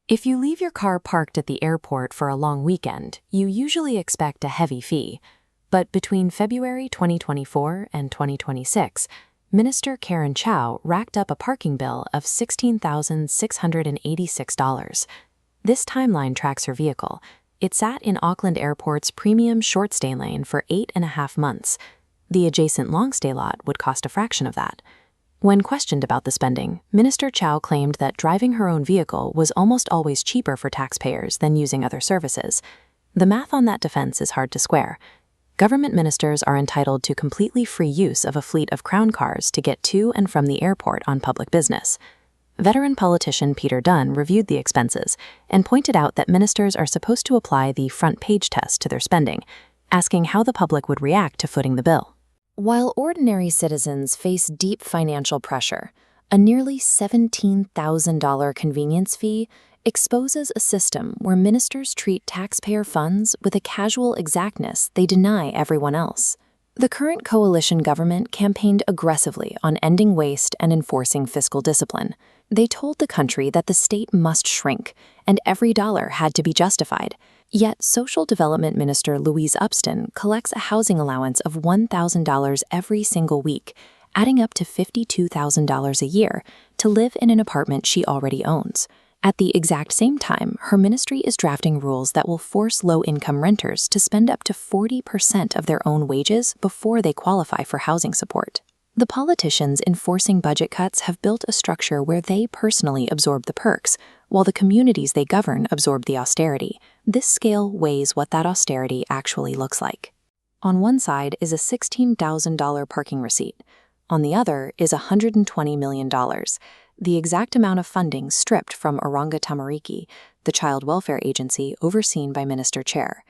If you leave your car parked at the airport for a long weekend, you usually expect a heavy fee. But between February 2024 and 2026, Minister Chhour racked up a parking bill of $16,686. This timeline tracks her vehicle. It sat in Auckland Airport's premium short-stay lane for 8.5 months. The adjacent long-stay lot would cost a fraction of that. When questioned about the spending, Minister Chhour claimed that driving her own vehicle was almost always cheaper for taxpayers than using other services. The math on that defense is hard to square. Government ministers are entitled to completely free use of a fleet of Crown cars to get to and from the airport on public business. Veteran politician Peter Dunn reviewed the expenses and pointed out that ministers are supposed to apply the front page test to their spending, asking how the public would react to footing the bill. While ordinary citizens face deep financial pressure, a nearly $17,000 convenience fee exposes a system where ministers treat taxpayer funds with a casual exactness they deny everyone else. The current coalition government campaigned aggressively on ending waste and enforcing fiscal discipline. They told the country that the state must shrink, and every dollar had to be justified. Yet Social Development Minister Louise Upston collects a housing allowance of $1,000 every single week, adding up to $52,000 a year, to live in an apartment she already owns. At the exact same time, her ministry is drafting rules that will force low-income renters to spend up to 40% of their own wages before they qualify for housing support. The politicians enforcing budget cuts have built a structure where they personally absorb the perks, while the communities they govern absorb the austerity. This scale weighs what that austerity actually looks like. On one side is a $16,000 parking receipt. On the other is $120 million, the exact amount of funding stripped from Oranga Tamariki, the child welfare agency overseen by Minister Chhour.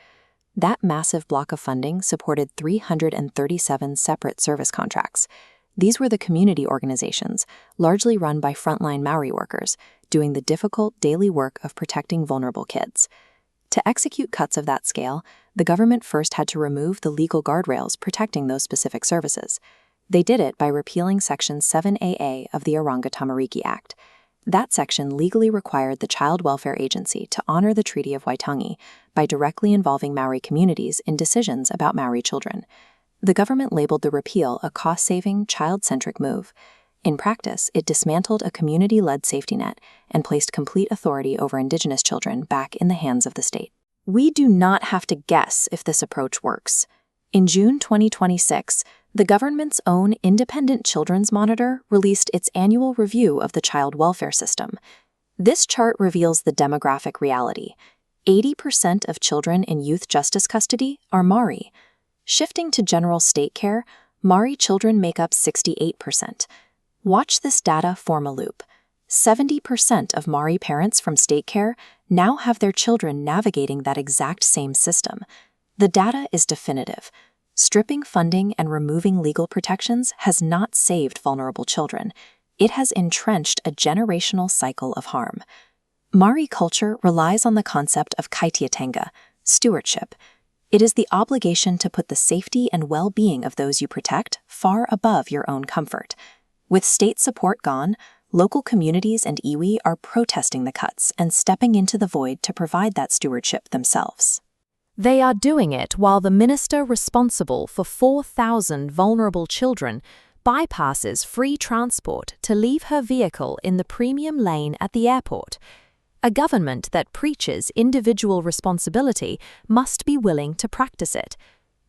That massive block of funding supported 337 separate service contracts. These were the community organizations, largely run by frontline Māori workers, doing the difficult daily work of protecting vulnerable kids. To execute cuts of that scale, the government first had to remove the legal guardrails protecting those specific services. They did it by repealing Section 7AA of the Oranga Tamariki Act. That section legally required the Child Welfare Agency to honor the Treaty of Waitangi by directly involving Maori communities in decisions about Maori children. The government labeled the repeal a cost-saving, child-centric move. In practice, it dismantled a community-led safety net and placed complete authority over Indigenous children back in the hands of the state. We do not have to guess if this approach works. In June 2026, the government's own Independent Children's Monitor released its annual review of the child welfare system. This chart reveals the demographic reality. 80% of children in youth justice custody are Māori. Shifting to general state care, Māori children make up 68%. Watch this data form a loop. 70% of Māori parents from state care now have their children navigating that exact same system. The data is definitive. Stripping funding and removing legal protections has not saved vulnerable children. It has entrenched a generational cycle of harm. Māori culture relies on the concept of kaitiatanga, stewardship. It is the obligation to put the safety and well-being of those you protect far above your own comfort. With state support gone, local communities and iwi are protesting the cuts and stepping into the void to provide that stewardship themselves. They are doing it while the minister responsible for 4,000 vulnerable children bypasses free transport to leave her vehicle in the premium lane at the airport. A government that preaches individual responsibility must be willing to practice it.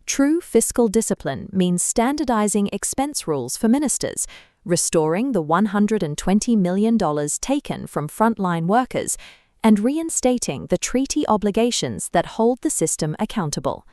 True fiscal discipline means standardizing expense rules for ministers, restoring the $120 million taken from frontline workers, and reinstating the treaty obligations that hold the system accountable.